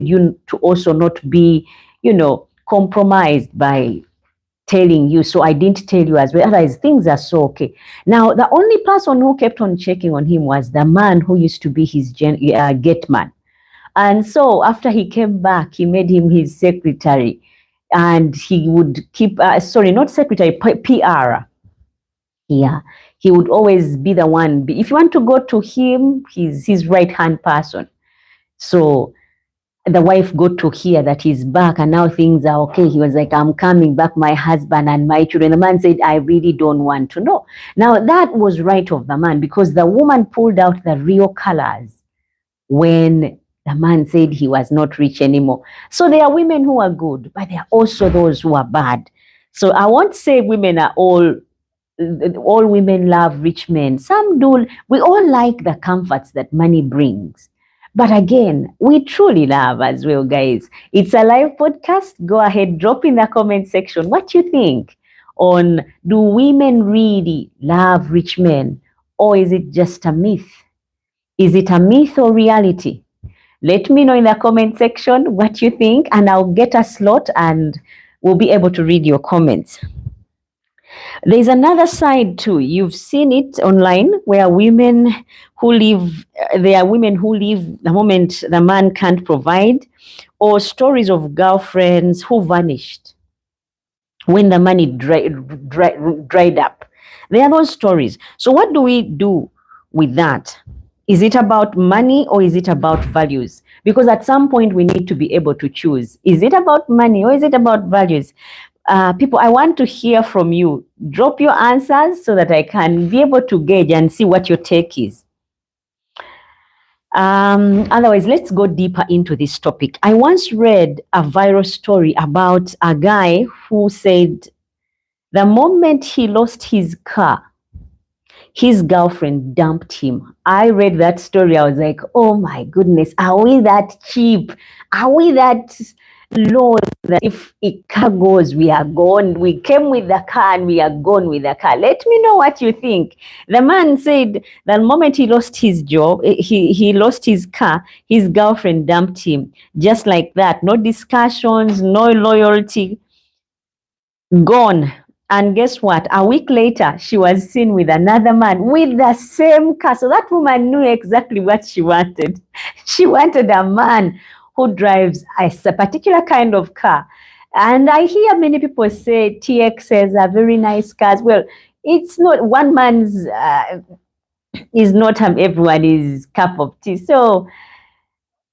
you to also not be, compromised by telling you. So I didn't tell you as well. Otherwise, things are so okay. Now, the only person who kept on checking on him was the man who used to be his gate man. And so after he came back, he made him his secretary. And he would keep, sorry, not secretary, PR. Yeah, he would always be the one. If you want to go to him, he's his right-hand person. So the wife got to hear that he's back and now things are okay. He was like, I'm coming back, my husband and my children. The man said, I really don't want to know. Now, that was right of the man because the woman pulled out the real colors when the man said he was not rich anymore. So there are women who are good, but there are also those who are bad. So I won't say women are all women love rich men. Some do. We all like the comforts that money brings. But again, we truly love as well, guys. It's a live podcast. Go ahead, drop in the comment section what you think on, do women really love rich men, or is it just a myth? Is it a myth or reality? Let me know in the comment section what you think, and I'll get a slot and we'll be able to read your comments. There's another side too. You've seen it online where women who leave, there are women who leave the moment the man can't provide, or stories of girlfriends who vanished when the money dried up. There are those stories. So what do we do with that? Is it about money or is it about values? Because at some point we need to be able to choose. Is it about money or is it about values? People, I want to hear from you. Drop your answers so that I can be able to gauge and see what your take is. Otherwise, let's go deeper into this topic. I once read a viral story about a guy who said the moment he lost his car, his girlfriend dumped him. I read that story. I was like, oh my goodness, are we that cheap? Are we that low that if a car goes, we are gone? We came with the car and we are gone with the car. Let me know what you think. The man said the moment he lost his job, he lost his car, his girlfriend dumped him. Just like that. No discussions, no loyalty. Gone. And guess what? A week later, she was seen with another man with the same car. So that woman knew exactly what she wanted. She wanted a man who drives a particular kind of car. And I hear many people say TXs are very nice cars. Well, it's not one man's, is not everybody's cup of tea. So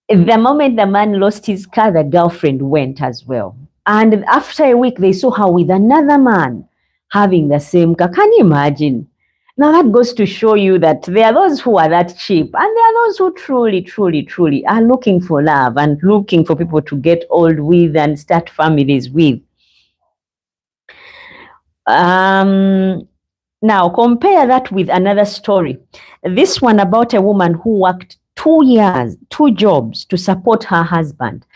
the moment the man lost his car, the girlfriend went as well. And after a week, they saw her with another man having the same car. Can you imagine? Now that goes to show you that there are those who are that cheap, and there are those who truly are looking for love and looking for people to get old with and start families with. Now compare that with another story. This one about a woman who worked 2 years, 2 jobs to support her husband.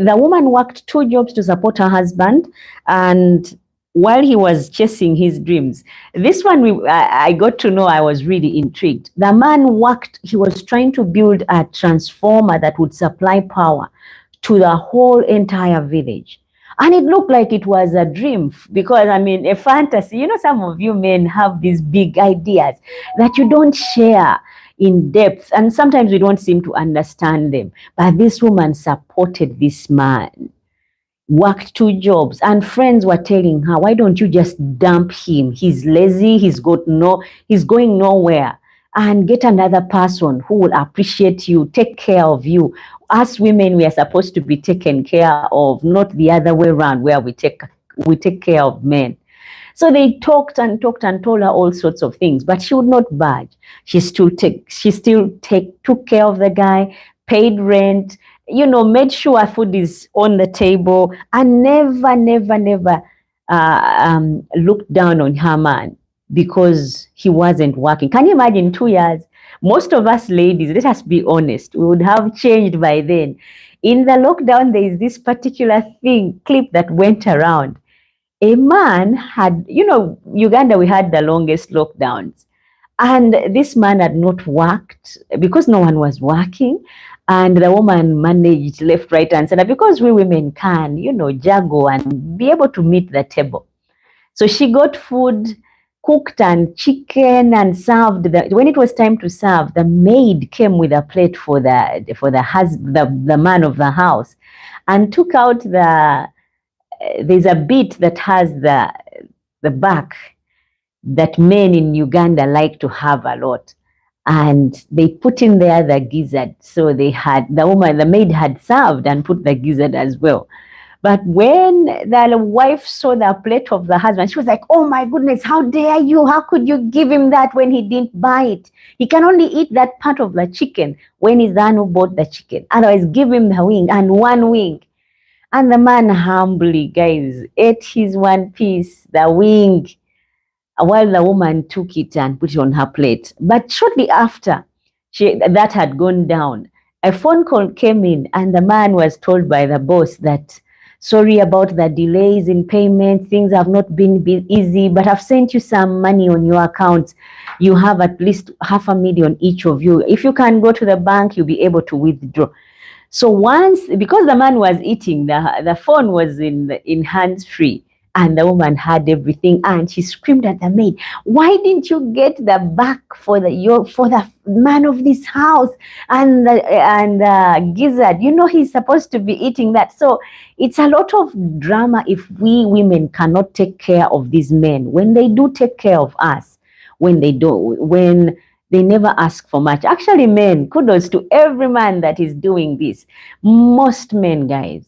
The woman worked 2 jobs to support her husband, and while he was chasing his dreams, this one I got to know, I was really intrigued. The man worked, he was trying to build a transformer that would supply power to the whole entire village. And it looked like it was a dream because, I mean, a fantasy. You know, some of you men have these big ideas that you don't share in depth, and sometimes we don't seem to understand them. But this woman supported this man, worked 2 jobs, and friends were telling her, why don't you just dump him? He's lazy, he's going nowhere, and get another person who will appreciate you, take care of you. Us women, we are supposed to be taken care of, not the other way around where we take care of men. So they talked and told her all sorts of things, but she would not budge. She still took care of the guy, paid rent, you know, made sure food is on the table, and never looked down on her man because he wasn't working. Can you imagine 2 years? Most of us ladies, let us be honest, we would have changed by then. In the lockdown, there is this particular clip that went around. A man had, you know, Uganda, we had the longest lockdowns. And this man had not worked because no one was working. And the woman managed left, right, and center because we women can, juggle and be able to meet the table. So she got food, cooked and chicken and served. When it was time to serve, the maid came with a plate for the man of the house, and took out there's a bit that has the back that men in Uganda like to have a lot. And they put in there the gizzard. So the maid had served and put the gizzard as well. But when the wife saw the plate of the husband, she was like, oh my goodness, how dare you? How could you give him that when he didn't buy it? He can only eat that part of the chicken when he's the one who bought the chicken. Otherwise, give him the wing and one wing. And the man humbly, guys, ate his one piece, the wing, while the woman took it and put it on her plate. But shortly after that had gone down, a phone call came in, and the man was told by the boss that, sorry about the delays in payments, things have not been easy, but I've sent you some money on your account. You have at least $500,000 each of you. If you can go to the bank, you'll be able to withdraw. So because the man was eating, the phone was in hands-free. And the woman had everything, and she screamed at the maid, why didn't you get the back for the man of this house and the gizzard? He's supposed to be eating that. So it's a lot of drama if we women cannot take care of these men. When they do take care of us, when they never ask for much. Actually, men, kudos to every man that is doing this. Most men, guys,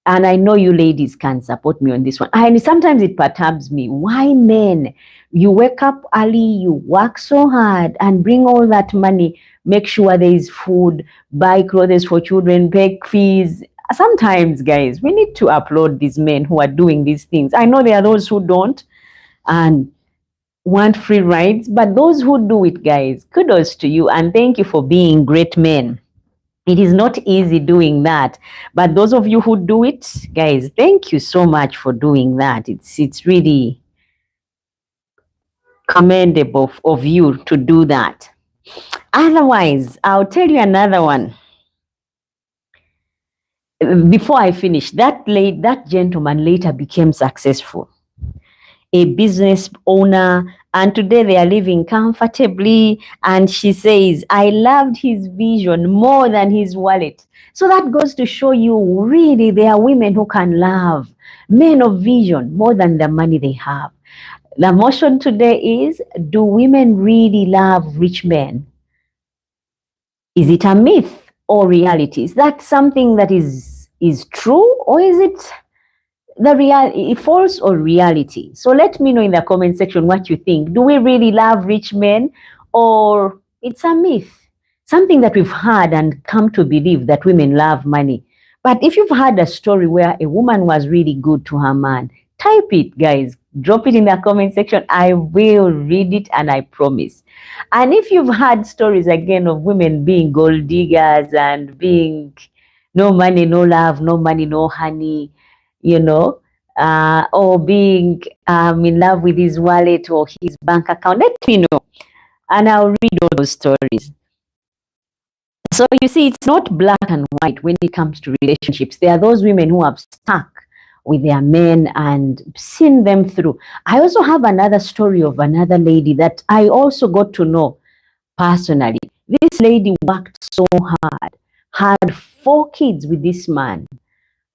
and I know you ladies can support me on this one. And sometimes it perturbs me. Why men? You wake up early, you work so hard and bring all that money, make sure there is food, buy clothes for children, pay fees. Sometimes, guys, we need to applaud these men who are doing these things. I know there are those who don't and want free rides, but those who do it, guys, kudos to you and thank you for being great men. It is not easy doing that, but those of you who do it, guys, thank you so much for doing that. It's really commendable of you to do that. Otherwise, I'll tell you another one. Before I finish, that gentleman later became successful, a business owner, and today they are living comfortably. And she says, I loved his vision more than his wallet. So that goes to show you, really, there are women who can love men of vision more than the money they have. The motion today is, do women really love rich men? Is it a myth or reality? Is that something that is true, or is it false or reality? So let me know in the comment section what you think. Do we really love rich men, or it's a myth? Something that we've heard and come to believe that women love money. But if you've heard a story where a woman was really good to her man, type it, guys. Drop it in the comment section. I will read it, and I promise. And if you've heard stories again of women being gold diggers and being no money, no love, no money, no honey, or being in love with his wallet or his bank account, let me know, and I'll read all those stories. So you see, it's not black and white when it comes to relationships. There are those women who have stuck with their men and seen them through. I also have another story of another lady that I also got to know personally. This lady worked so hard, had 4 kids with this man.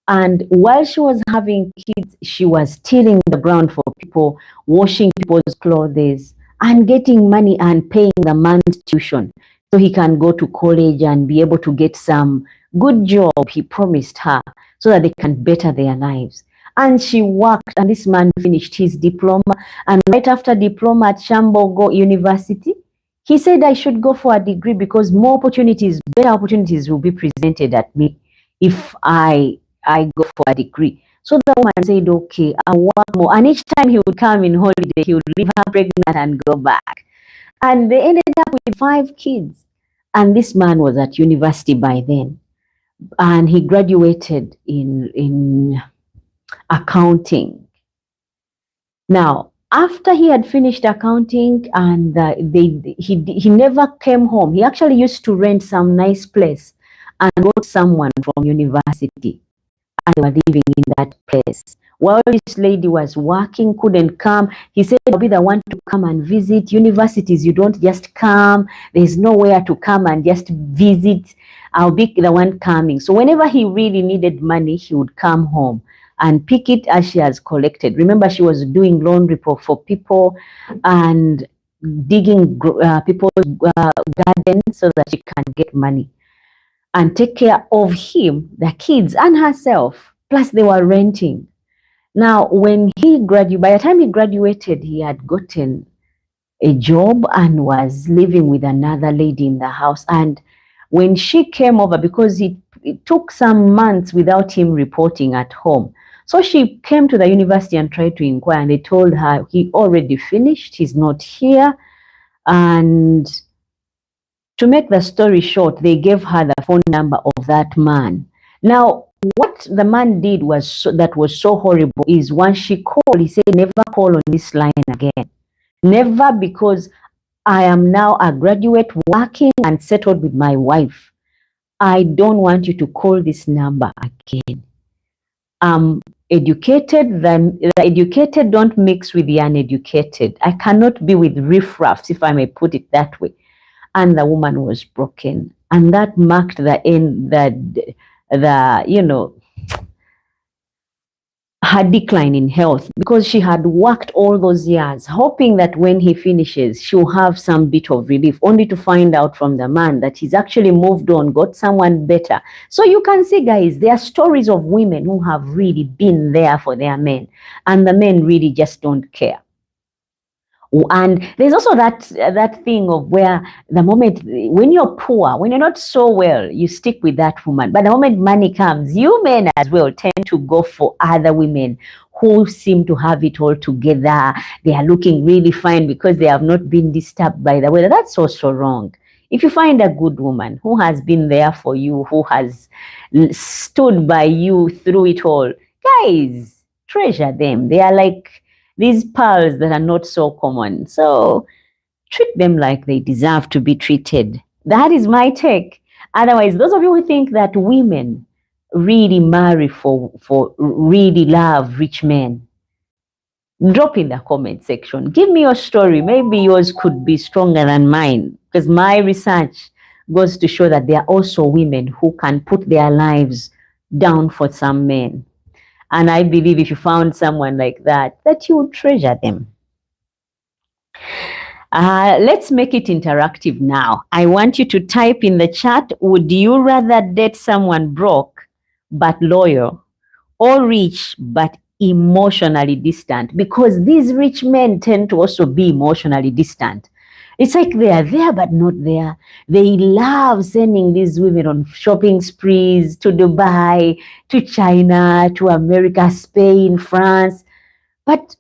And while she was having kids, she was tilling the ground for people, washing people's clothes, and getting money and paying the man's tuition so he can go to college and be able to get some good job he promised her so that they can better their lives. And she worked, and this man finished his diploma. And right after diploma at Shambogo University, he said I should go for a degree because better opportunities will be presented at me if I go for a degree. So the woman said, okay, I'll work more. And each time he would come in holiday, he would leave her pregnant and go back. And they ended up with 5 kids. And this man was at university by then. And he graduated in accounting. Now, after he had finished accounting and he never came home. He actually used to rent some nice place and got someone from university, and they were living in that place. While this lady was working, couldn't come, he said, I'll be the one to come and visit. Universities, you don't just come. There's nowhere to come and just visit. I'll be the one coming. So whenever he really needed money, he would come home and pick it as she has collected. Remember, she was doing laundry for people and digging people's gardens so that she can get money and take care of him, the kids, and herself. Plus, they were renting. Now, when he graduated, by the time he graduated, he had gotten a job and was living with another lady in the house. And when she came over, because it took some months without him reporting at home, so she came to the university and tried to inquire, and they told her he already finished, he's not here. And to make the story short, they gave her the phone number of that man. Now, what the man did that was so horrible is once she called, he said, never call on this line again. Never, because I am now a graduate working and settled with my wife. I don't want you to call this number again. Educated, the educated don't mix with the uneducated. I cannot be with riffraffs, if I may put it that way. And the woman was broken. And that marked the end, her decline in health, because she had worked all those years, hoping that when he finishes, she'll have some bit of relief, only to find out from the man that he's actually moved on, got someone better. So you can see, guys, there are stories of women who have really been there for their men, and the men really just don't care. And there's also that thing of where the moment, when you're poor, when you're not so well, you stick with that woman. But the moment money comes, you men as well tend to go for other women who seem to have it all together. They are looking really fine because they have not been disturbed by the weather. That's also wrong. If you find a good woman who has been there for you, who has stood by you through it all, guys, treasure them. They are like these pearls that are not so common. So treat them like they deserve to be treated. That is my take. Otherwise, those of you who think that women really marry for really love rich men, drop in the comment section. Give me your story. Maybe yours could be stronger than mine, because my research goes to show that there are also women who can put their lives down for some men. And I believe if you found someone like that you would treasure them. Let's make it interactive now. I want you to type in the chat, would you rather date someone broke but loyal, or rich but emotionally distant? Because these rich men tend to also be emotionally distant. It's like they are there but not there. They love sending these women on shopping sprees to Dubai, to China, to America, Spain, France. But